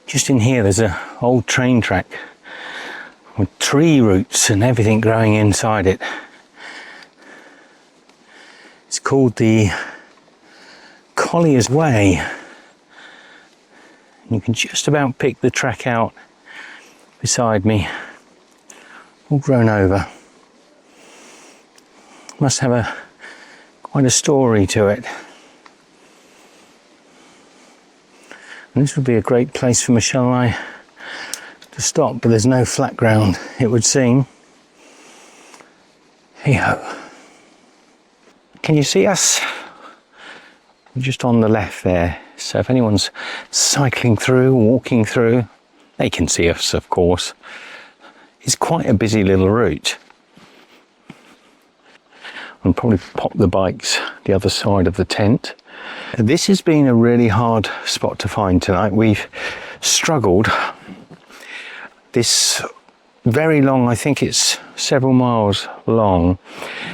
Just in here there's a old train track with tree roots and everything growing inside it. It's called the Collier's Way. You can just about pick the track out beside me, all grown over. Must have quite a story to it. And this would be a great place for Michelle and I to stop, but there's no flat ground, it would seem. Hey-ho. Can you see us? We're just on the left there, so if anyone's cycling through, walking through, they can see us, of course. It's quite a busy little route. I'll probably pop the bikes the other side of the tent. This has been a really hard spot to find tonight. We've struggled. This very long, I think it's several miles long,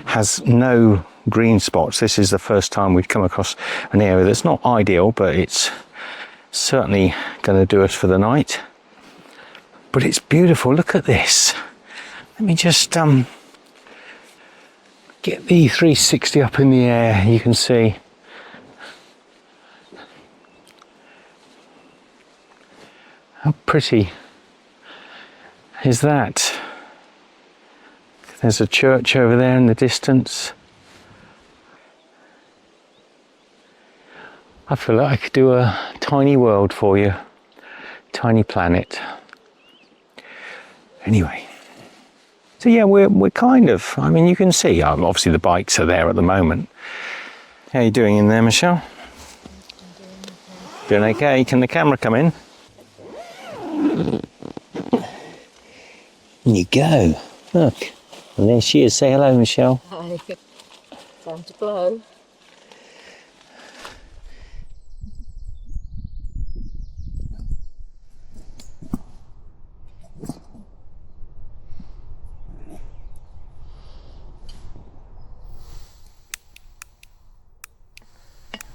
has no green spots. This is the first time we've come across an area that's not ideal, but it's certainly going to do us for the night. But it's beautiful. Look at this. Let me just get the 360 up in the air. You can see. How pretty is that? There's a church over there in the distance. I feel like I could do a tiny world for you, tiny planet. Anyway, so yeah, we're kind of, I mean, you can see, obviously the bikes are there at the moment. How are you doing in there, Michelle? Doing okay? Can the camera come in? There you go. Look, and there she is. Say hello, Michelle. Hi. Time to blow.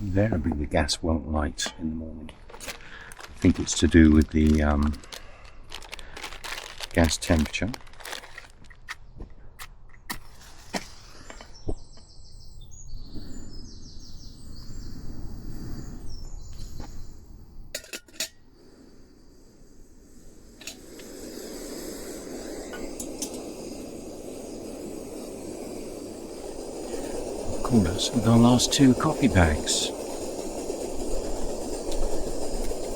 Invariably the gas won't light in the morning. I think it's to do with the gas temperature. Called us with our last 2 coffee bags.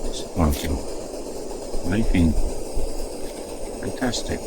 Disappointing. They've been fantastic.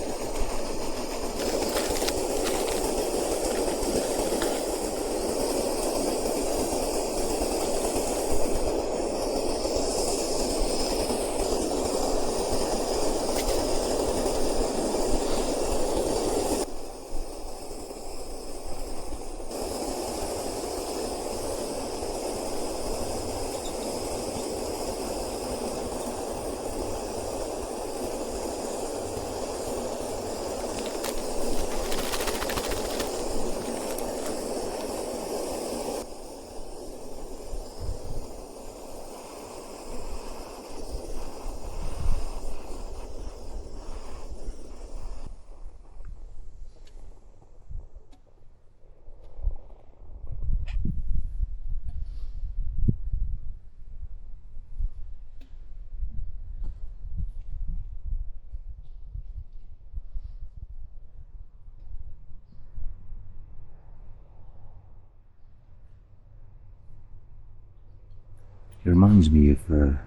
It reminds me of a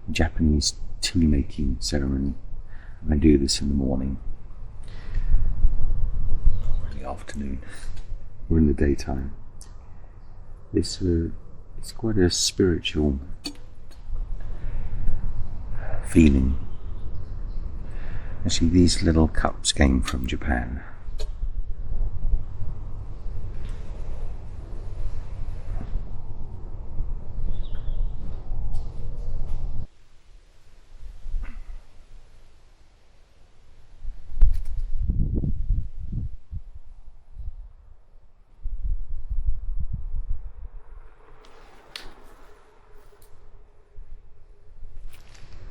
Japanese tea making ceremony. I do this in the morning, or in the afternoon, or in the daytime. It's quite a spiritual feeling. Actually, these little cups came from Japan.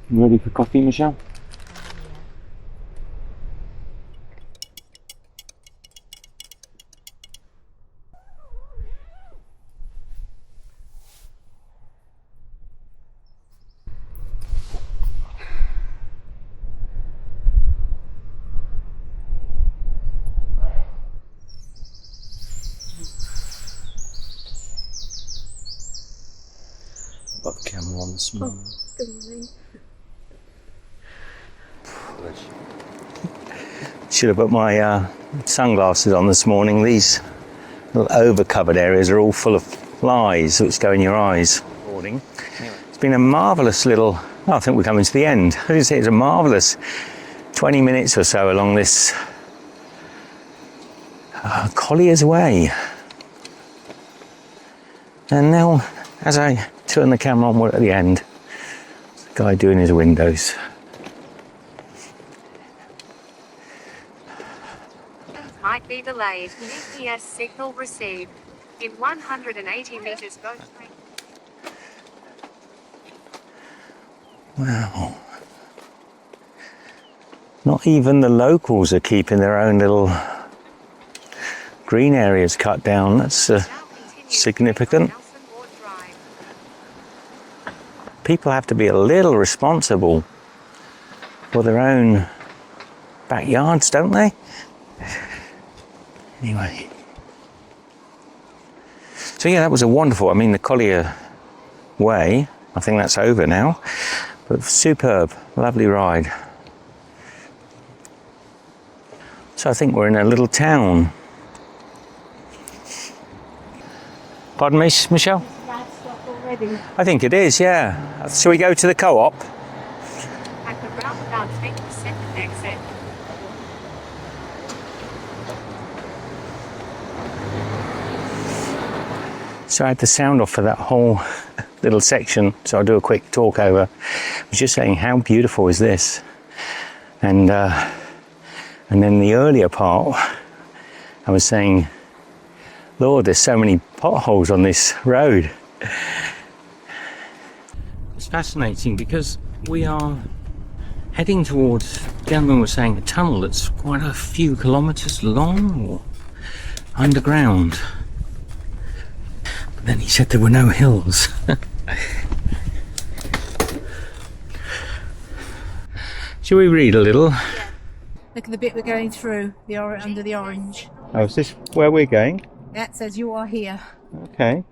You ready for coffee, Michelle? Got the camera on this morning. Good morning. Should have put my sunglasses on this morning. These little over-covered areas are all full of flies which go in your eyes. It's been a marvellous little, I think we're coming to the end. I did say it's a marvellous 20 minutes or so along this Collier's Way. And now, as I turn the camera on, we're at the end. There's a guy doing his windows. Might be delayed. GPS signal received. In 180 meters, go straight. Wow. Not even the locals are keeping their own little green areas cut down. That's significant. People have to be a little responsible for their own backyards, don't they? Anyway. So yeah, that was a wonderful, I mean, the Collier Way, I think that's over now, but superb, lovely ride. So I think we're in a little town. Pardon me, Michelle? Already. I think it is, yeah. Shall we go to the co-op? At the roundabout, take the second exit. So I had the sound off for that whole little section, so I'll do a quick talk over. I was just saying, how beautiful is this? And then the earlier part, I was saying, Lord, there's so many potholes on this road. It's fascinating because we are heading towards, the gentleman was saying, a tunnel that's quite a few kilometres long or underground. But then he said there were no hills. Shall we read a little? Yeah. Look at the bit we're going through, under the orange. Oh, is this where we're going? Yeah, it says you are here. Okay.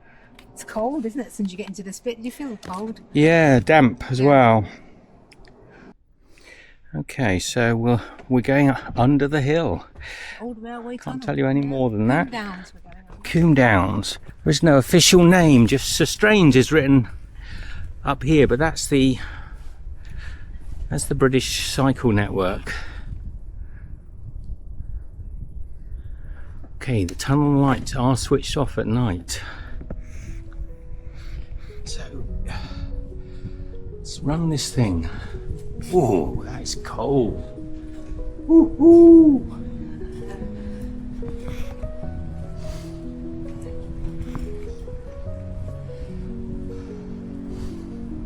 It's cold, isn't it, since you get into this bit? Do you feel cold? Yeah, damp as well. Okay, so we're going under the hill. Old railway tunnel. Can't tell you any more than that. Downs we're going on. Combe Downs. There is no official name, just Sir Strange is written up here, but that's the British Cycle Network. Okay, the tunnel lights are switched off at night. So let's run this thing. Whoa, that is cold. Woo-hoo!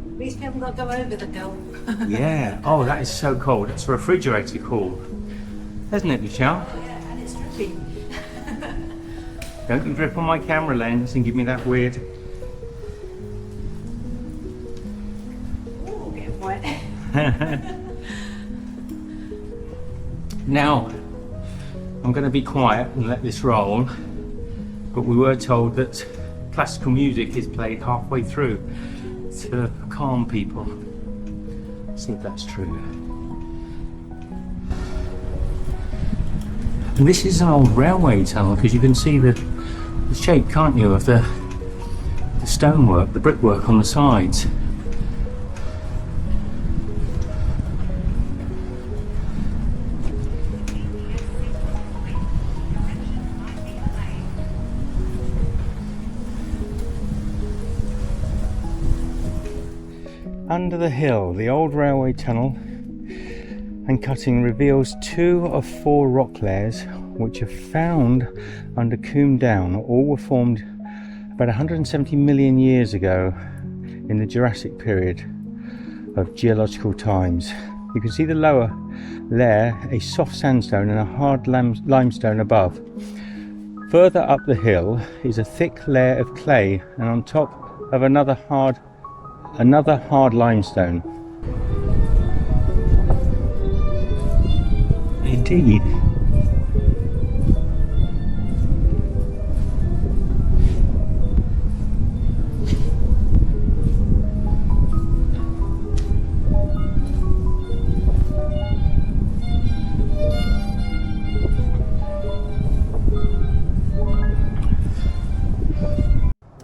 At least we haven't got to go over the hill. Yeah. Oh, that is so cold. It's refrigerator cool. Isn't it, Michelle? Yeah, and it's dripping. Don't you drip on my camera lens and give me that weird... Ooh, getting wet. Now, I'm going to be quiet and let this roll, but we were told that classical music is played halfway through to calm people. Let's see if that's true. And this is an old railway tunnel because you can see the shape, can't you, of the stonework, the brickwork on the sides. Under the hill, the old railway tunnel and cutting reveals 2 of 4 rock layers which are found under Combe Down. All were formed about 170 million years ago in the Jurassic period. of geological times. You can see the lower layer, a soft sandstone and a hard limestone above. Further up the hill is a thick layer of clay, and on top of another hard limestone. Indeed.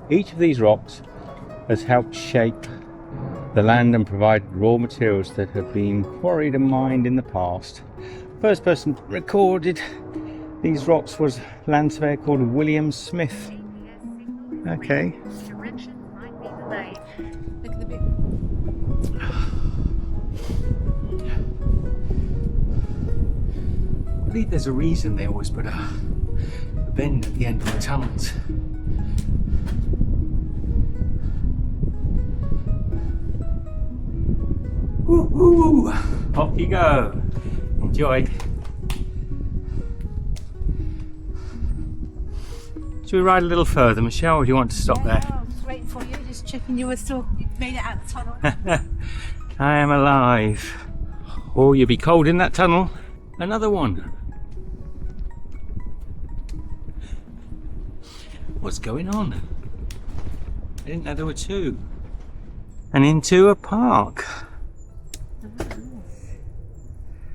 Each of these rocks has helped shape the land and provided raw materials that have been quarried and mined in the past. First person recorded these rocks was land surveyor called William Smith. Okay. Directions might be delayed. Look at the bit. I believe there's a reason they always put a bend at the end of the tunnels. Woo-hoo! Off you go. Enjoy. Should we ride a little further, Michelle, or do you want to stop there? I was waiting for you, just checking you made it out of the tunnel. I am alive. Oh, you'll be cold in that tunnel. Another one. What's going on? I didn't know there were two. And into a park.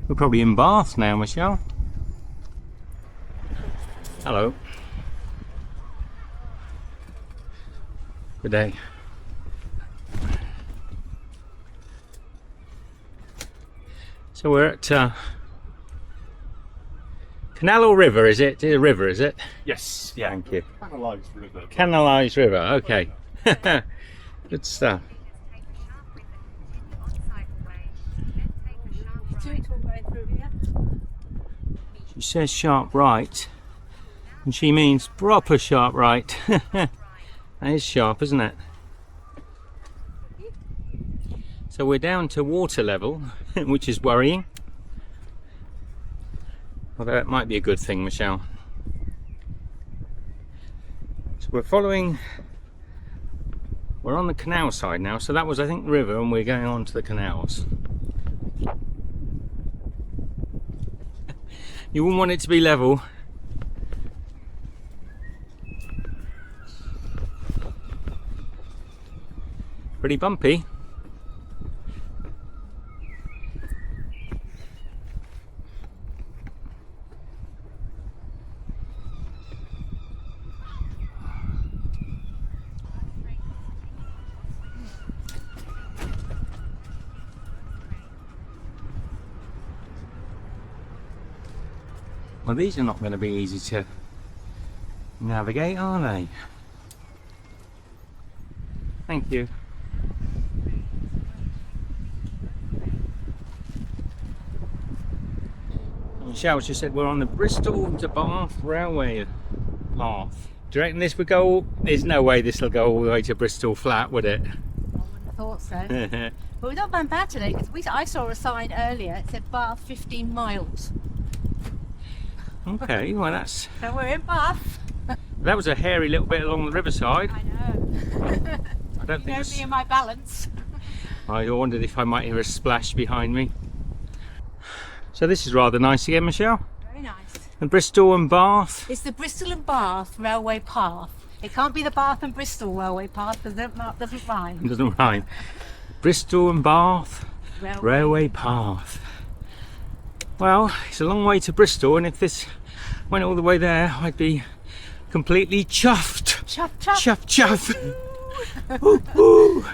We're probably in Bath now, Michelle. Hello. Good day. So we're at canal or river, is it? A river, is it? Yes, yeah. Thank you. Canalised river. Canalised river, okay. Good stuff. She says sharp right, and she means proper sharp right. That is sharp, isn't it? So we're down to water level, which is worrying. Although it might be a good thing, Michelle. So we're on the canal side now, so that was, I think, river, and we're going on to the canals. You wouldn't want it to be level. Pretty bumpy. Well, these are not going to be easy to navigate, are they? Thank you. Michelle just said we're on the Bristol to Bath railway path. Do you reckon this would go? There's no way this will go all the way to Bristol flat, would it? I wouldn't have thought so. But we're not going bad today because I saw a sign earlier. It said Bath 15 miles. Okay, well that's... So we're in Bath. That was a hairy little bit along the riverside. I know. I don't You think know it's... me and my balance. I wondered if I might hear a splash behind me. So this is rather nice again, Michelle. Very nice. And Bristol and Bath. It's the Bristol and Bath railway path. It can't be the Bath and Bristol railway path because that doesn't rhyme. It doesn't rhyme. Bristol and Bath railway path. Well, it's a long way to Bristol, and if this went all the way there, I'd be completely chuffed. Chuff, chuff. Chuff, chuff. Ooh, ooh.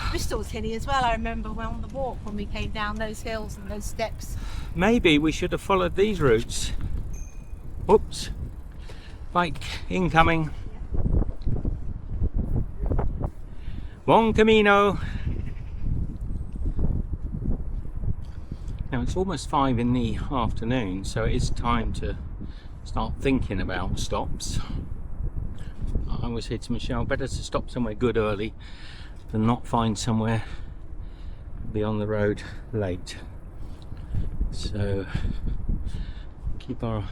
Bristol's hilly as well. I remember on the walk when we came down those hills and those steps. Maybe we should have followed these routes. Whoops. Bike incoming. Bon camino. Now it's almost 5 in the afternoon, so it is time to start thinking about stops. I always say to Michelle, better to stop somewhere good early than not find somewhere be on the road late. So keep our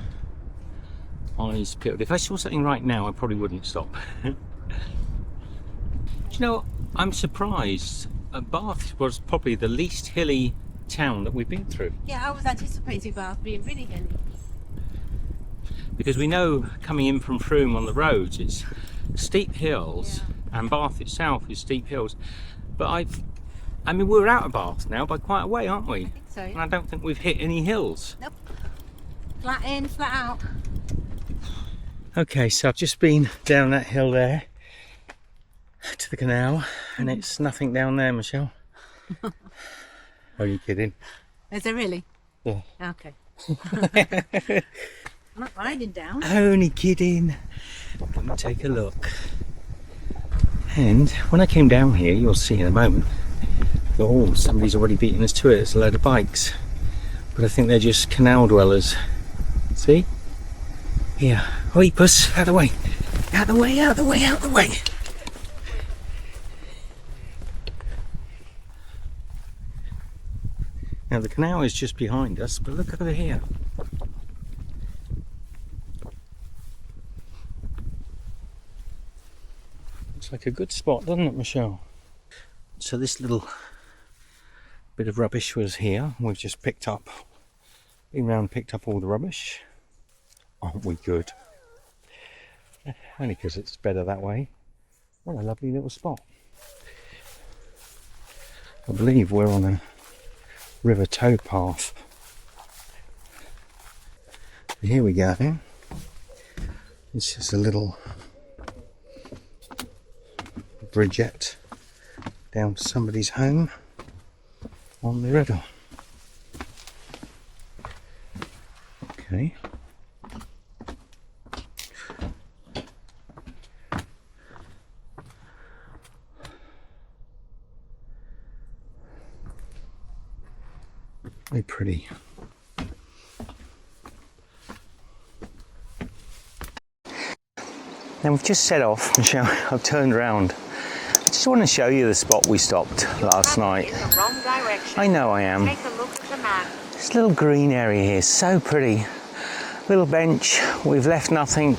eyes peeled. If I saw something right now, I probably wouldn't stop. Do you know, I'm surprised. Bath was probably the least hilly town that we've been through. Yeah, I was anticipating Bath being really hilly. Because we know coming in from Frome on the roads, it's steep hills, and Bath itself is steep hills. But I mean, we're out of Bath now by quite a way, aren't we? I think so. And I don't think we've hit any hills. Nope. Flat in, flat out. Okay, so I've just been down that hill there to the canal, and it's nothing down there, Michelle. Are you kidding? Is there really? Yeah. Okay. I'm not riding down. Only kidding. Let me take a look. And when I came down here, you'll see in a moment, oh, somebody's already beaten us to it. There's a load of bikes. But I think they're just canal dwellers. See? Here. Oi, puss, out of the way. Out of the way, out of the way, out of the way. Now the canal is just behind us, but look over here. Looks like a good spot, doesn't it, Michelle? So this little bit of rubbish was here. We've just been round, picked up all the rubbish. Aren't we good? Only because it's better that way. What a lovely little spot. I believe we're on a river towpath. Here we go. It's just a little bridgette down to somebody's home on the river. Okay. Very pretty. Now we've just set off, Michelle. I've turned around. I just want to show you the spot we stopped last night. In the wrong direction. I know I am. Take a look at the map. This little green area here, so pretty. Little bench, we've left nothing.